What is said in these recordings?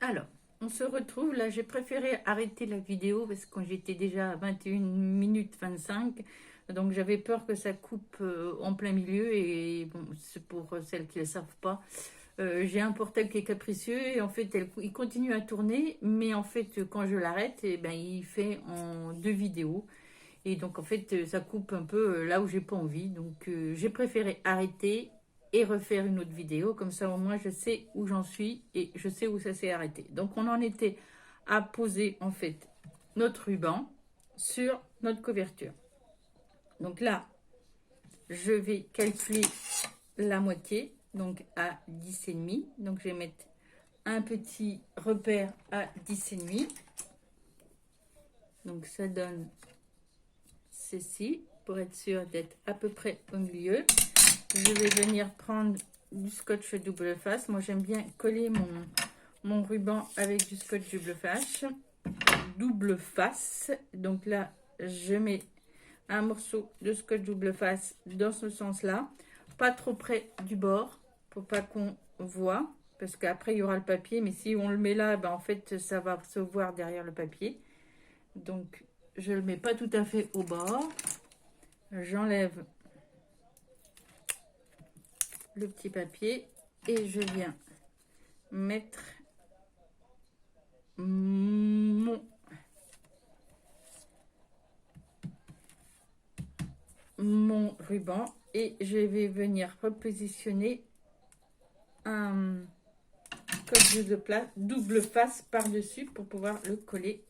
Alors, on se retrouve. Là, j'ai préféré arrêter la vidéo parce que quand j'étais déjà à 21 minutes 25, donc j'avais peur que ça coupe en plein milieu. Et bon, c'est pour celles qui ne le savent pas. J'ai un portable qui est capricieux et en fait, il continue à tourner, mais en fait, quand je l'arrête, eh ben, il fait en deux vidéos. Et donc, en fait, ça coupe un peu là où j'ai pas envie. Donc, j'ai préféré arrêter et refaire une autre vidéo. Comme ça, au moins, je sais où j'en suis et je sais où ça s'est arrêté. Donc, on en était à poser, en fait, notre ruban sur notre couverture. Donc là, je vais calculer la moitié, donc à 10,5. Donc, je vais mettre un petit repère à 10,5. Donc, ça donne ceci pour être sûr d'être à peu près au milieu. Je vais venir prendre du scotch double face. Moi, j'aime bien coller mon ruban avec du scotch double face. Donc là, je mets un morceau de scotch double face dans ce sens-là. Pas trop près du bord pour pas qu'on voit. Parce qu'après, il y aura le papier. Mais si on le met là, ben, en fait, ça va se voir derrière le papier. Donc, je le mets pas tout à fait au bord. J'enlève le petit papier et je viens mettre mon ruban et je vais venir repositionner un code de double face par dessus pour pouvoir le coller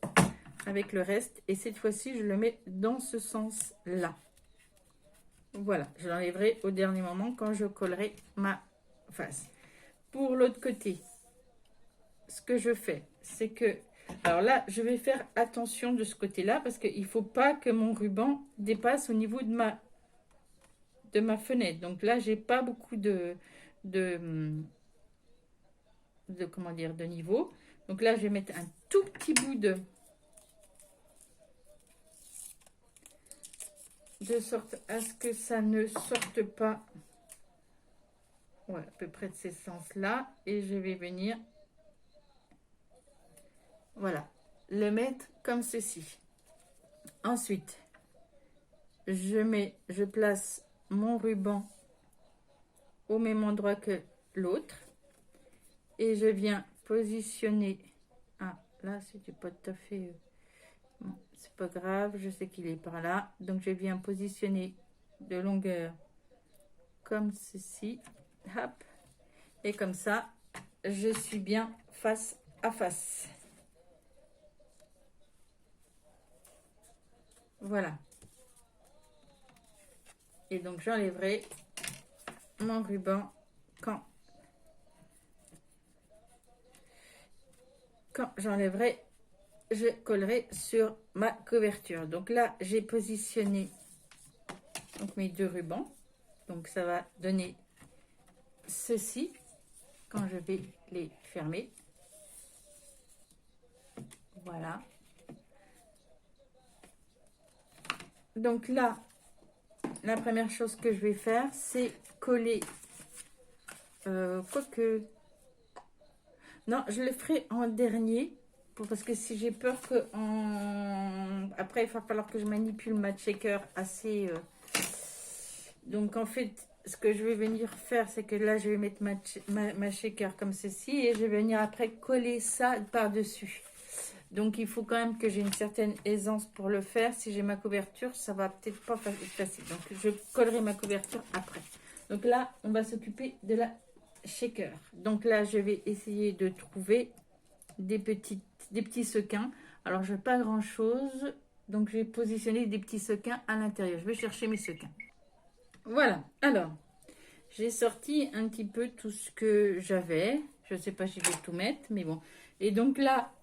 avec le reste. Et cette fois-ci, je le mets dans ce sens là. Voilà, je l'enlèverai au dernier moment quand je collerai ma face. Pour l'autre côté, ce que je fais, c'est que... Alors là, je vais faire attention de ce côté-là parce qu'il ne faut pas que mon ruban dépasse au niveau de ma fenêtre. Donc là, j'ai pas beaucoup comment dire, de niveau. Donc là, je vais mettre un tout petit bout de sorte à ce que ça ne sorte pas. Ouais, à peu près de ces sens-là. Et je vais venir, voilà, le mettre comme ceci. Ensuite, je place mon ruban au même endroit que l'autre. Et je viens positionner. Ah, là, c'était pas tout à fait... Bon, c'est pas grave, je sais qu'il est par là. Donc, je viens positionner de longueur comme ceci. Hop. Et comme ça, je suis bien face à face. Voilà. Et donc, j'enlèverai mon ruban quand j'enlèverai, je collerai sur ma couverture. Donc là, j'ai positionné donc mes deux rubans. Donc, ça va donner ceci quand je vais les fermer. Voilà. Donc là, la première chose que je vais faire, c'est coller. Quoique... Non, je le ferai en dernier. Parce que si j'ai peur que... Après, il va falloir que je manipule ma shaker assez... Donc en fait, ce que je vais venir faire, c'est que là, je vais mettre ma shaker comme ceci. Et je vais venir après coller ça par-dessus. Donc, il faut quand même que j'ai une certaine aisance pour le faire. Si j'ai ma couverture, ça va peut-être pas être facile. Donc, je collerai ma couverture après. Donc là, on va s'occuper de la shaker. Donc là, je vais essayer de trouver des petits sequins. Alors, je n'ai pas grand-chose. Donc, je vais positionner des petits sequins à l'intérieur. Je vais chercher mes sequins. Voilà. Alors, j'ai sorti un petit peu tout ce que j'avais. Je ne sais pas si je vais tout mettre, mais bon. Et donc là...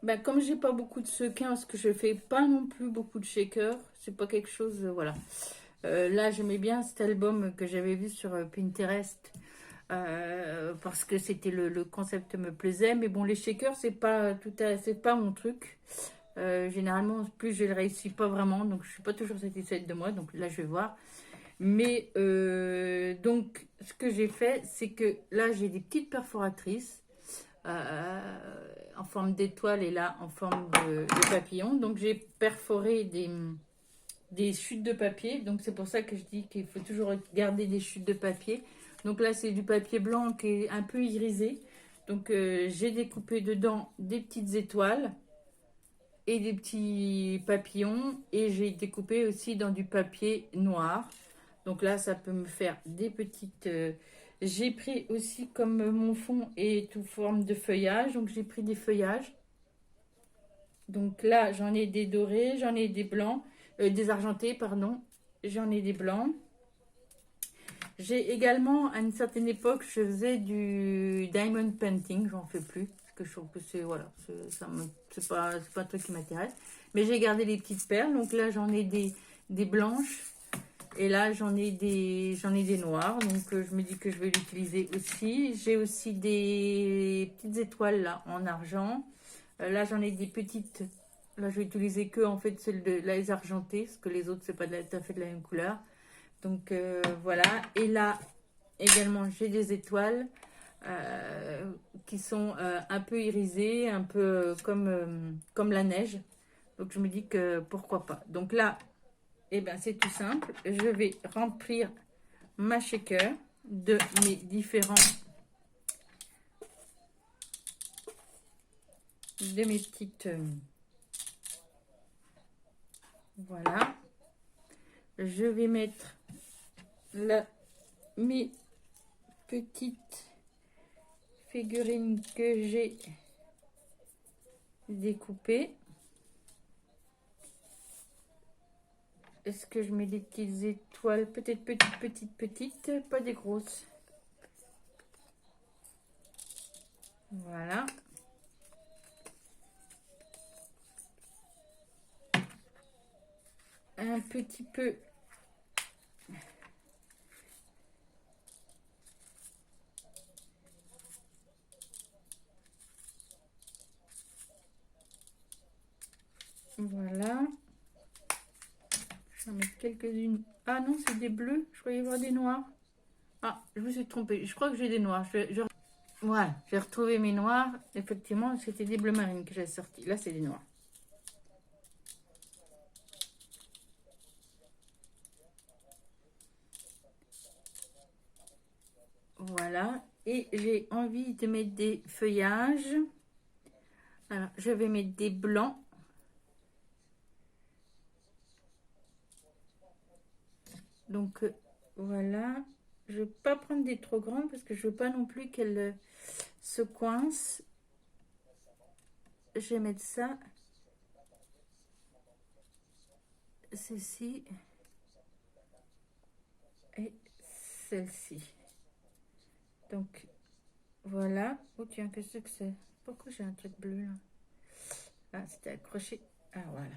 Ben, comme j'ai pas beaucoup de sequins, parce que je fais pas non plus beaucoup de shakers, c'est pas quelque chose, voilà. Là, j'aimais bien cet album que j'avais vu sur Pinterest, parce que c'était le concept me plaisait. Mais bon, les shakers, c'est pas mon truc. Généralement, plus je ne réussis pas vraiment, donc je suis pas toujours satisfaite de moi. Donc là, je vais voir. Mais donc, ce que j'ai fait, c'est que là, j'ai des petites perforatrices. en forme d'étoile et là en forme de papillon. Donc j'ai perforé des chutes de papier. Donc c'est pour ça que je dis qu'il faut toujours garder des chutes de papier. Donc là c'est du papier blanc qui est un peu irisé. Donc j'ai découpé dedans des petites étoiles et des petits papillons. Et j'ai découpé aussi dans du papier noir. Donc là ça peut me faire des petites... j'ai pris aussi comme mon fond est sous forme de feuillage. Donc j'ai pris des feuillages. Donc là j'en ai des dorés, j'en ai des blancs. Des argentés, pardon. J'en ai des blancs. J'ai également, à une certaine époque, je faisais du diamond painting. J'en fais plus. Parce que je trouve que c'est, voilà, c'est pas un truc qui m'intéresse. Mais j'ai gardé les petites perles. Donc là, j'en ai des blanches. Et là, j'en ai des noirs. Donc, je me dis que je vais l'utiliser aussi. J'ai aussi des petites étoiles là, en argent. Là, j'en ai des petites... Là, je vais utiliser que en fait celle de les argentées, parce que les autres, c'est pas tout à fait de la même couleur. Donc voilà. Et là, également, j'ai des étoiles qui sont un peu irisées, un peu comme la neige. Donc je me dis que pourquoi pas. Donc là, eh ben, c'est tout simple. Je vais remplir ma shaker de mes différents... de mes petites... voilà. Je vais mettre là mes petites figurines que j'ai découpées. Est-ce que je mets des petites étoiles? Peut-être petites, pas des grosses. Voilà. Un petit peu. Voilà. Je vais en mettre quelques-unes. Ah non, c'est des bleus. Je croyais voir des noirs. Ah, je me suis trompée. Je crois que j'ai des noirs. Voilà, j'ai retrouvé mes noirs. Effectivement, c'était des bleus marines que j'ai sortis. Là, c'est des noirs. Voilà. Et j'ai envie de mettre des feuillages. Alors, je vais mettre des blancs. Donc, voilà. Je ne vais pas prendre des trop grandes parce que je ne veux pas non plus qu'elles se coincent. Je vais mettre ça. Celle-ci. Et celle-ci. Donc, voilà. Oh tiens, qu'est-ce que c'est? Pourquoi j'ai un truc bleu là? Ah, c'était accroché. Ah, voilà.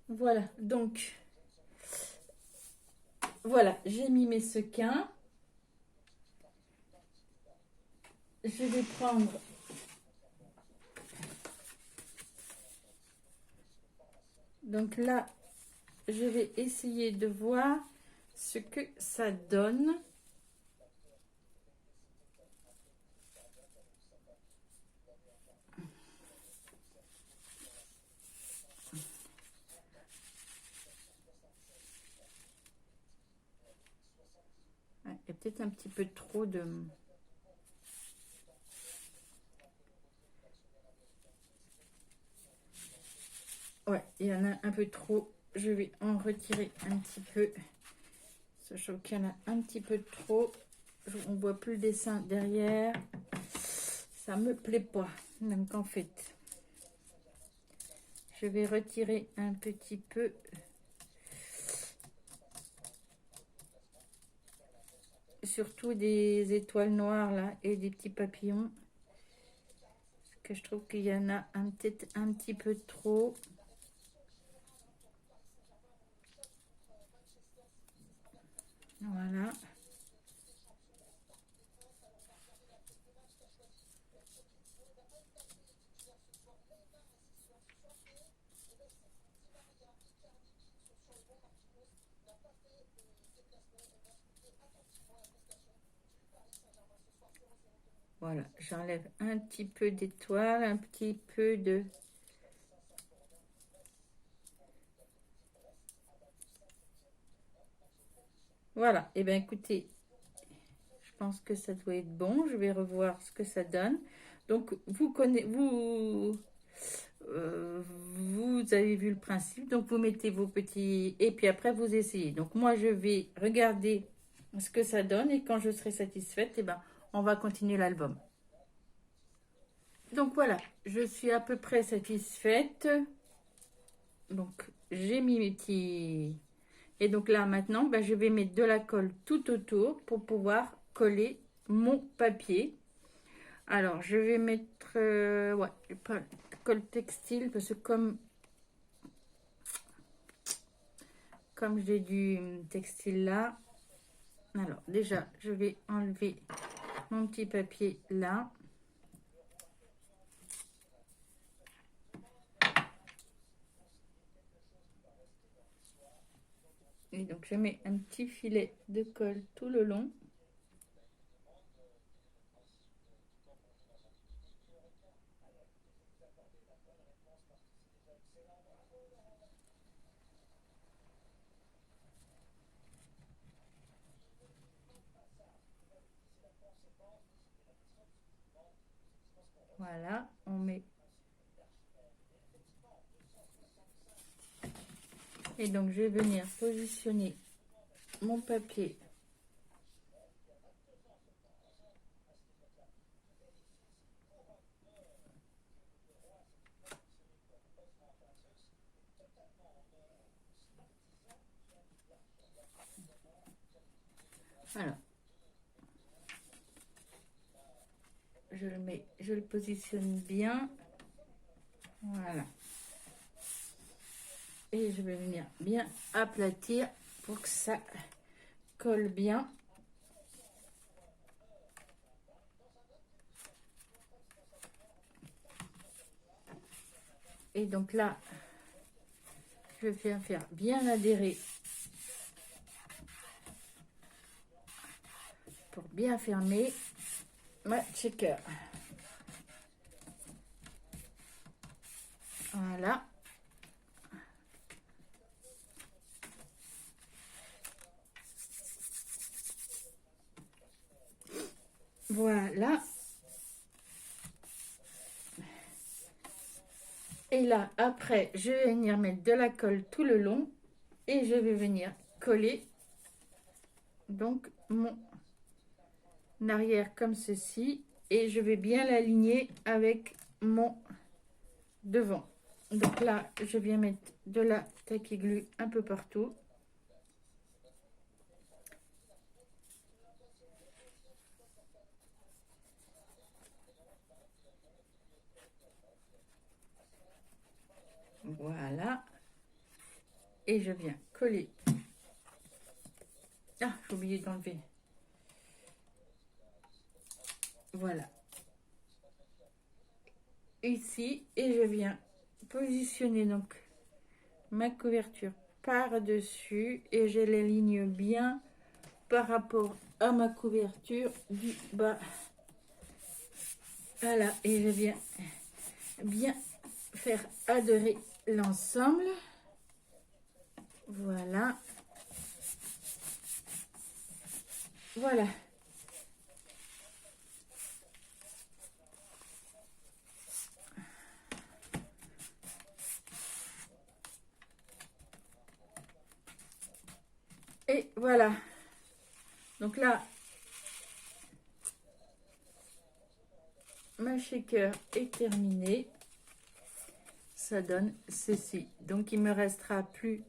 Voilà, donc, voilà, j'ai mis mes sequins. Je vais prendre donc là, je vais essayer de voir ce que ça donne. Ouais, il y a peut-être un petit peu trop de... Ouais, il y en a un peu trop. Je vais en retirer un petit peu. Sachant qu'il y en a un petit peu trop. On voit plus le dessin derrière. Ça me plaît pas. Donc en fait, je vais retirer un petit peu. Surtout des étoiles noires là et des petits papillons. Parce que je trouve qu'il y en a peut-être un petit peu trop. Voilà. Voilà, j'enlève un petit peu d'étoiles, un petit peu de... Voilà, et bien écoutez, je pense que ça doit être bon. Je vais revoir ce que ça donne. Donc, vous avez vu le principe. Donc, vous mettez vos petits... Et puis après, vous essayez. Donc, moi, je vais regarder ce que ça donne. Et quand je serai satisfaite, eh ben, on va continuer l'album. Donc, voilà. Je suis à peu près satisfaite. Donc, j'ai mis mes petits... Et donc là, maintenant, ben, je vais mettre de la colle tout autour pour pouvoir coller mon papier. Alors, je vais mettre... ouais, pas colle textile parce que comme j'ai du textile là... Alors, déjà, je vais enlever mon petit papier là. Et donc, je mets un petit filet de colle tout le long. Voilà, on met... Et donc, je vais venir positionner mon papier. Alors, je le mets, je le positionne bien. Voilà. Et je vais venir bien aplatir pour que ça colle bien. Et donc là, je vais faire bien adhérer pour bien fermer ma checker. Voilà. Voilà. Et là, après, je vais venir mettre de la colle tout le long et je vais venir coller donc mon arrière comme ceci et je vais bien l'aligner avec mon devant. Donc là, je viens mettre de la tapis glue un peu partout. Voilà. Et je viens coller. Ah, j'ai oublié d'enlever. Voilà. Ici. Et je viens positionner donc ma couverture par-dessus. Et je l'aligne bien par rapport à ma couverture du bas. Voilà. Et je viens bien faire adhérer l'ensemble. Voilà. Voilà. Et voilà. Donc là, ma shaker est terminée. Ça donne ceci. Donc, il me restera plus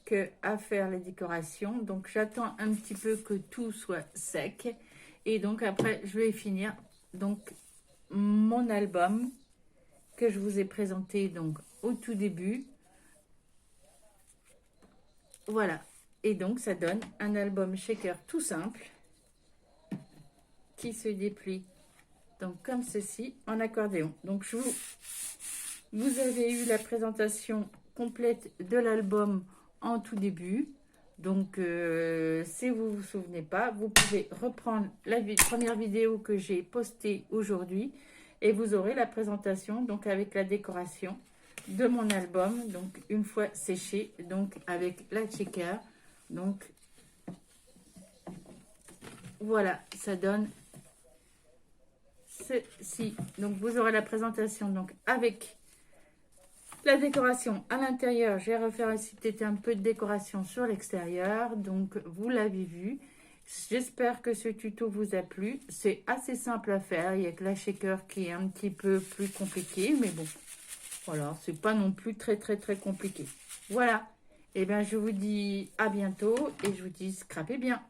que à faire les décorations. Donc, j'attends un petit peu que tout soit sec. Et donc, après, je vais finir donc mon album que je vous ai présenté donc au tout début. Voilà. Et donc, ça donne un album shaker tout simple qui se déplie donc comme ceci en accordéon. Donc, vous avez eu la présentation complète de l'album en tout début. Donc, si vous ne vous souvenez pas, vous pouvez reprendre la première vidéo que j'ai postée aujourd'hui et vous aurez la présentation, donc avec la décoration de mon album, donc une fois séché, donc avec la checker. Donc, voilà, ça donne ceci. Donc, vous aurez la présentation donc avec la décoration à l'intérieur. Je vais refaire aussi peut-être un peu de décoration sur l'extérieur. Donc, vous l'avez vu. J'espère que ce tuto vous a plu. C'est assez simple à faire. Il y a que la shaker qui est un petit peu plus compliqué. Mais bon, voilà, c'est pas non plus très compliqué. Voilà. Et bien, je vous dis à bientôt et je vous dis scrapez bien.